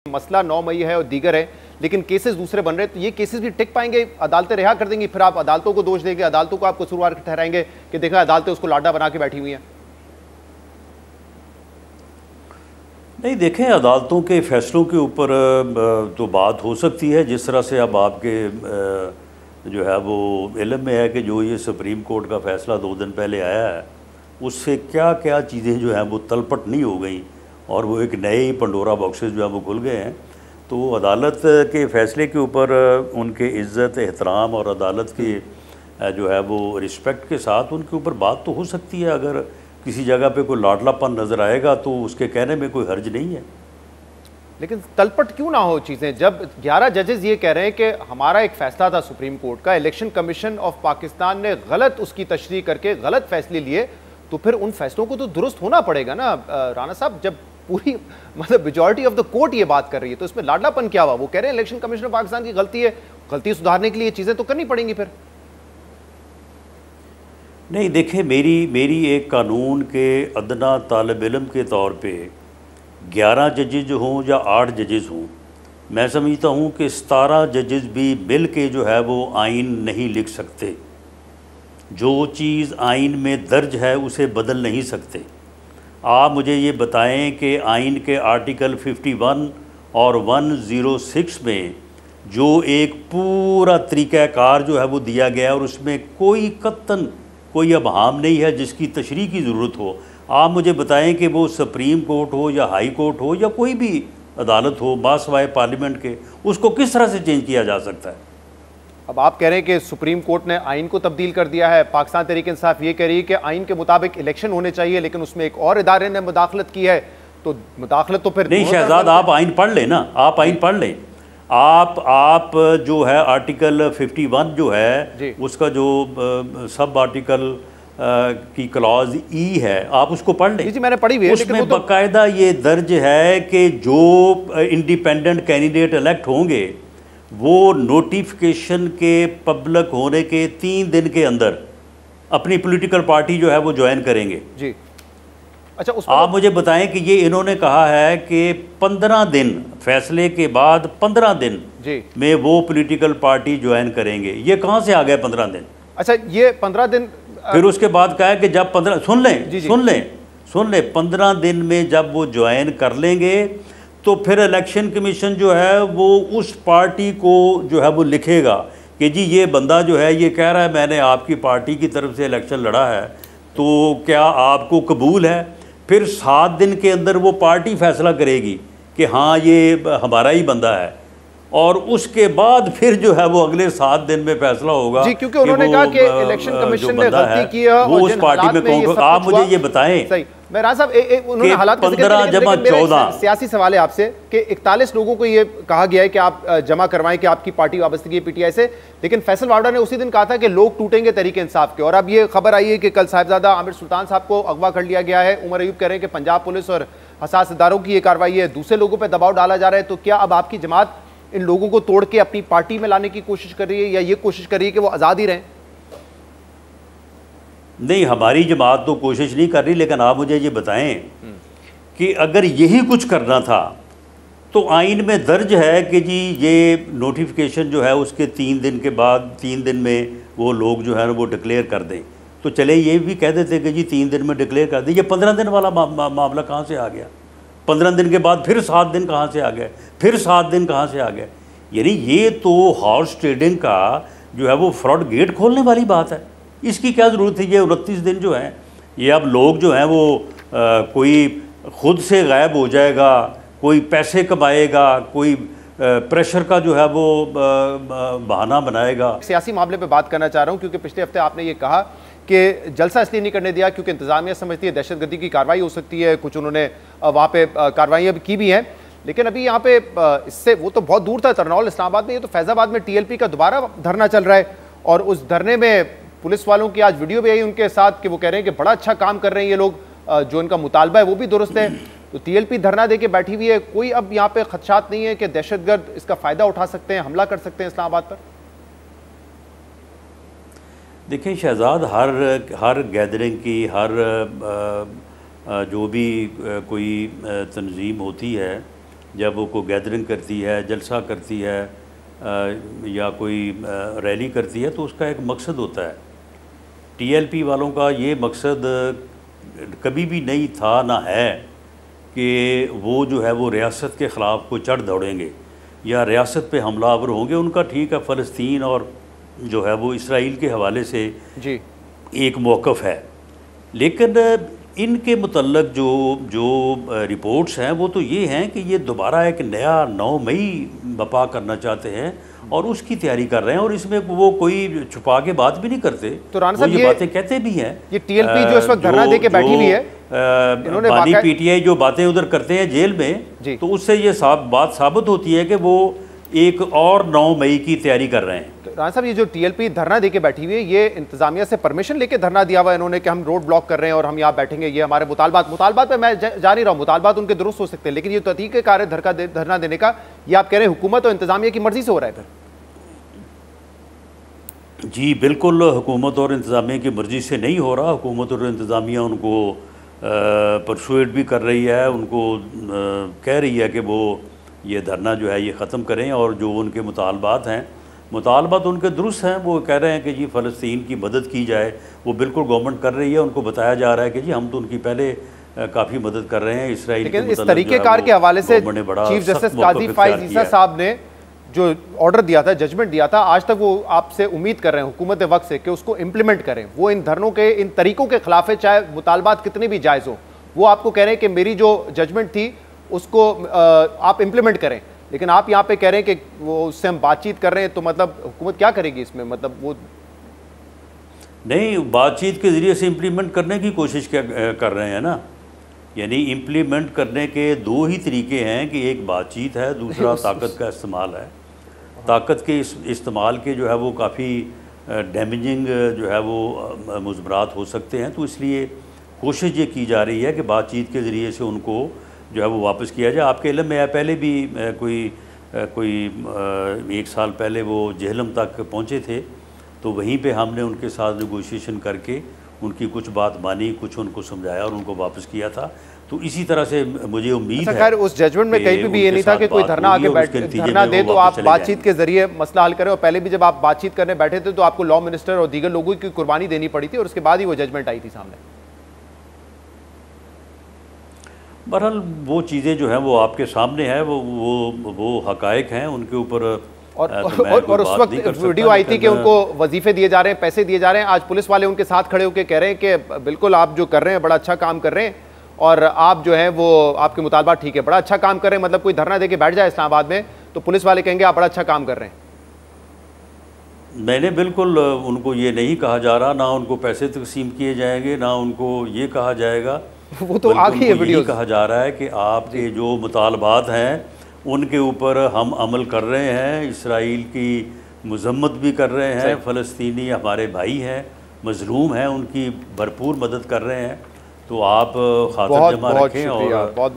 मसला 9 मई है और दीगर है, लेकिन केसेस दूसरे बन रहे हैं, तो ये केसेस भी टिक पाएंगे? अदालतें रिहा कर देंगी, फिर आप अदालतों को दोष देंगे, अदालतों को आप कसूरवार ठहराएंगे कि देखा अदालतें उसको लाडा बना के बैठी हुई हैं? नहीं, देखें, अदालतों के फैसलों के ऊपर तो बात हो सकती है। जिस तरह से अब आपके जो है वो इल्म में है कि जो ये सुप्रीम कोर्ट का फ़ैसला 2 दिन पहले आया है, उससे क्या क्या चीज़ें जो हैं वो तलपट नहीं हो गई और वो एक नए ही पंडोरा बॉक्सेस जो है वो खुल गए हैं। तो अदालत के फ़ैसले के ऊपर उनके इज़्ज़त, एहतराम और अदालत के जो है वो रिस्पेक्ट के साथ उनके ऊपर बात तो हो सकती है। अगर किसी जगह पे कोई लाडलापन नज़र आएगा तो उसके कहने में कोई हर्ज नहीं है। लेकिन तलपट क्यों ना हो चीज़ें, जब 11 जजेस ये कह रहे हैं कि हमारा एक फैसला था सुप्रीम कोर्ट का, इलेक्शन कमीशन ऑफ पाकिस्तान ने गलत उसकी तशरीह करके गलत फैसले लिए, तो फिर उन फैसलों को तो दुरुस्त होना पड़ेगा ना राना साहब। जब पूरी मतलब मेजॉरिटी ऑफ द कोर्ट ये बात कर रही है तो इसमें लाडलापन क्या हुआ? वो कह रहे हैं इलेक्शन कमीशन ऑफ पाकिस्तान की गलती है, गलती सुधारने के लिए चीज़ें तो करनी पड़ेंगी फिर। नहीं, देखें, मेरी एक कानून के अदना तालिब इल्म के तौर पे 11 जजेज हों या 8 जजेस हों, मैं समझता हूँ कि 17 जजेस भी मिल के जो है वो आइन नहीं लिख सकते। जो चीज़ आइन में दर्ज है उसे बदल नहीं सकते। आप मुझे ये बताएं कि आइन के आर्टिकल 51 और 106 में जो एक पूरा तरीक़ाकार जो है वो दिया गया और उसमें कोई कत्तन कोई अबहाम नहीं है जिसकी तशरीह की ज़रूरत हो। आप मुझे बताएं कि वो सुप्रीम कोर्ट हो या हाई कोर्ट हो या कोई भी अदालत हो बासवाए पार्लियामेंट के, उसको किस तरह से चेंज किया जा सकता है? अब आप कह रहे हैं कि सुप्रीम कोर्ट ने आइन को तब्दील कर दिया है, पाकिस्तान तहरीक इंसाफ ये कह रही है कि आइन के मुताबिक इलेक्शन होने चाहिए, लेकिन उसमें एक और इदारे ने मुदाखलत की है, तो मुदाखलत तो फिर नहीं शहजाद, आप आइन पढ़ लें ना, आप आइन पढ़ लें। आप जो है आर्टिकल 51 जो है उसका जो सब आर्टिकल की क्लॉज ई है, आप उसको पढ़ लें। जी मैंने पढ़ी हुई है, उसमें बाकायदा ये दर्ज है कि जो इंडिपेंडेंट कैंडिडेट इलेक्ट होंगे वो नोटिफिकेशन के पब्लिक होने के 3 दिन के अंदर अपनी पॉलिटिकल पार्टी जो है वो ज्वाइन करेंगे। जी अच्छा, आप मुझे बताएं कि ये इन्होंने कहा है कि 15 दिन फैसले के बाद 15 दिन में वो पॉलिटिकल पार्टी ज्वाइन करेंगे। ये कहाँ से आ गए 15 दिन? अच्छा, ये 15 दिन फिर उसके बाद कहा है कि जब 15 सुन लें 15 दिन में जब वो ज्वाइन कर लेंगे तो फिर इलेक्शन कमीशन जो है वो उस पार्टी को जो है वो लिखेगा कि जी ये बंदा जो है ये कह रहा है मैंने आपकी पार्टी की तरफ से इलेक्शन लड़ा है, तो क्या आपको कबूल है? फिर 7 दिन के अंदर वो पार्टी फैसला करेगी कि हाँ ये हमारा ही बंदा है, और उसके बाद फिर जो है वो अगले 7 दिन में फैसला होगा। जी, क्योंकि उन्होंने कहा कि इलेक्शन कमीशन ने गलती की है वो उस पार्टी में कौन। आप मुझे ये बताएं, सही मैं राज साहब उन्होंने हालात 15 जमा 14 सियासी सवाल है आपसे कि 41 लोगों को ये कहा गया है कि आप जमा करवाएं कि आपकी पार्टी वाबस्तगी है पीटीआई से, लेकिन फैसल वावड़ा ने उसी दिन कहा था कि लोग टूटेंगे तहरीक इंसाफ के। और अब ये खबर आई है कि कल साहिबजादा आमिर सुल्तान साहब को अगवा कर लिया गया है। उमर अयूब कह रहे हैं कि पंजाब पुलिस और हसास इदारों की ये कार्रवाई है, दूसरे लोगों पर दबाव डाला जा रहा है। तो क्या अब आपकी जमात इन लोगों को तोड़ के अपनी पार्टी में लाने की कोशिश कर रही है या ये कोशिश कर रही है कि वो आज़ाद ही रहें? नहीं, हमारी जमात तो कोशिश नहीं कर रही, लेकिन आप मुझे ये बताएं कि अगर यही कुछ करना था तो आइन में दर्ज है कि जी ये नोटिफिकेशन जो है उसके 3 दिन के बाद 3 दिन में वो लोग जो है वो डिक्लेयर कर दें। तो चले ये भी कह देते कि जी 3 दिन में डिक्लेयर कर दें। ये 15 दिन वाला मामला कहाँ से आ गया? 15 दिन के बाद फिर 7 दिन कहाँ से आ गए? फिर 7 दिन कहाँ से आ गए? यानी ये तो हॉर्स ट्रेडिंग का जो है वो फ्रॉड गेट खोलने वाली बात है। इसकी क्या ज़रूरत है? ये 29 दिन जो हैं ये अब लोग जो हैं वो कोई ख़ुद से गायब हो जाएगा, कोई पैसे कमाएगा, कोई प्रेशर का जो है वो बहाना बनाएगा। सियासी मामले पे बात करना चाह रहा हूँ क्योंकि पिछले हफ्ते आपने ये कहा कि जलसा इसलिए नहीं करने दिया क्योंकि इंतजामिया समझती है दहशतगर्दी की कार्रवाई हो सकती है। कुछ उन्होंने वहाँ पे कार्रवाइयाँ भी की भी हैं, लेकिन अभी यहाँ पे इससे वो तो बहुत दूर था, तरनौल इस्लामाबाद में, ये तो फैज़ाबाद में टीएलपी का दोबारा धरना चल रहा है। और उस धरने में पुलिस वालों की आज वीडियो भी आई उनके साथ कि वो कह रहे हैं कि बड़ा अच्छा काम कर रहे हैं ये लोग, जो इनका मुतालबा है वो भी दुरुस्त है। तो टीएलपी धरना दे के बैठी हुई है, कोई अब यहाँ पे खदशात नहीं है कि दहशतगर्द इसका फ़ायदा उठा सकते हैं, हमला कर सकते हैं इस्लामाबाद पर? देखिए शहजाद, हर गैदरिंग की, हर जो भी कोई तंजीम होती है जब वो कोई गैदरिंग करती है, जलसा करती है या कोई रैली करती है, तो उसका एक मकसद होता है। टीएलपी वालों का ये मकसद कभी भी नहीं था ना है कि वो जो है वो रियासत के ख़िलाफ़ को चढ़ दौड़ेंगे या रियासत पे हमलावर होंगे। उनका ठीक है, फ़लस्तीन और जो है वो इसराइल के हवाले से जी एक मौक़िफ़ है, लेकिन इनके मुतल्लक जो रिपोर्ट्स हैं वो तो ये हैं कि ये दोबारा एक नया 9 मई बपा करना चाहते हैं और उसकी तैयारी कर रहे हैं, और इसमें वो कोई छुपा के बात भी नहीं करते। तो राणा साहब ये बातें कहते भी हैं। ये टीएलपी जो इस वक्त धरना दे के बैठी हुई है, इन्होंने बानी पीटीआई जो बातें उधर करते हैं जेल में, तो उससे ये बात साबित होती है कि वो एक और 9 मई की तैयारी कर रहे हैं। तो राणा साहब, ये जो टीएलपी धरना दे के बैठी हुई है, ये इंतजामिया से परमिशन लेके धरना दिया हुआ है इन्होंने कि हम रोड ब्लॉक कर रहे हैं और हम यहाँ बैठेंगे, ये हमारे मुतालबात पे मैं जा नहीं रहा हूँ, मुतालबात उनके दुरुस्त हो सकते हैं, लेकिन ये तरीक़ेकार है धरना देने का, ये आप कह रहे हैं हुकूमत और इंतजामिया की मर्जी से हो रहा है फिर? जी बिल्कुल, हुकूमत और इंतज़ामिया की मर्ज़ी से नहीं हो रहा। हुकूमत और इंतज़ामिया उनको परसुएड भी कर रही है, उनको कह रही है कि वो ये धरना जो है ये ख़त्म करें, और जो उनके मुतालबात हैं, मुतालबात उनके दुरुस्त हैं। वो कह रहे हैं कि जी फ़लस्तीन की मदद की जाए, वो बिल्कुल गवर्नमेंट कर रही है। उनको बताया जा रहा है कि जी हम तो उनकी पहले काफ़ी मदद कर रहे हैं। इसराइल, लेकिन इस तरीक़ेकार के हवाले से चीफ जस्टिस काजी फाइज़ ईसा साहब ने जो ऑर्डर दिया था, जजमेंट दिया था, आज तक वो आपसे उम्मीद कर रहे हैं हुकूमत वक्त से कि उसको इम्प्लीमेंट करें। वो इन धरनों के, इन तरीकों के खिलाफ है, चाहे मुतालबात कितने भी जायज़ हो। वो आपको कह रहे हैं कि मेरी जो जजमेंट थी उसको आप इम्प्लीमेंट करें, लेकिन आप यहाँ पे कह रहे हैं कि वो उससे हम बातचीत कर रहे हैं, तो मतलब हुकूमत क्या करेगी इसमें? मतलब वो नहीं, बातचीत के ज़रिए से इम्प्लीमेंट करने की कोशिश क्या कर रहे हैं ना। यानी इम्प्लीमेंट करने के दो ही तरीके हैं कि एक बातचीत है, दूसरा ताकत का इस्तेमाल है। ताकत के इस्तेमाल के जो है वो काफ़ी डैमेजिंग जो है वो मुज़मरात हो सकते हैं, तो इसलिए कोशिश ये की जा रही है कि बातचीत के ज़रिए से उनको जो है वो वापस किया जाए। आपके इल्म में है, पहले भी कोई 1 साल पहले वो जेहलम तक पहुँचे थे, तो वहीं पे हमने उनके साथ नेगोशिएशन करके उनकी कुछ बात मानी, कुछ उनको समझाया और उनको वापस किया था। तो इसी तरह से मुझे उम्मीद है। खैर, उस जजमेंट में कहीं भी ये नहीं था कि कोई धरना आके धरना दे तो आप बातचीत के जरिए मसला हल करें, और पहले भी जब आप बातचीत करने बैठे थे तो आपको लॉ मिनिस्टर और दीगर लोगों की कुर्बानी देनी पड़ी थी, और उसके बाद ही वो जजमेंट आई थी सामने। बहरहाल वो चीज़ें जो हैं वो आपके सामने है, वो हकायक हैं, उनके ऊपर और उस वक्त वीडियो आई थी कि उनको वजीफे दिए जा रहे हैं, पैसे दिए जा रहे हैं। आज पुलिस वाले उनके साथ खड़े होकर कह रहे हैं कि बिल्कुल आप जो कर रहे हैं बड़ा अच्छा काम कर रहे हैं, और आप जो है वो आपके मुतालबात ठीक है, बड़ा अच्छा काम कर रहे हैं। मतलब कोई धरना देके बैठ जाए इस्लामाबाद में तो पुलिस वाले कहेंगे आप बड़ा अच्छा काम कर रहे हैं। मैंने बिल्कुल उनको ये नहीं कहा जा रहा, ना उनको पैसे तकसीम किए जाएंगे, ना उनको ये कहा जाएगा। वो तो आ गई है वीडियो। कहा जा रहा है कि आपके जो मुतालबात हैं उनके ऊपर हम अमल कर रहे हैं, इसराइल की मजम्मत भी कर रहे हैं, फ़लस्तीनी हमारे भाई हैं, मजलूम हैं, उनकी भरपूर मदद कर रहे हैं। तो आप खातिर जमा रखें और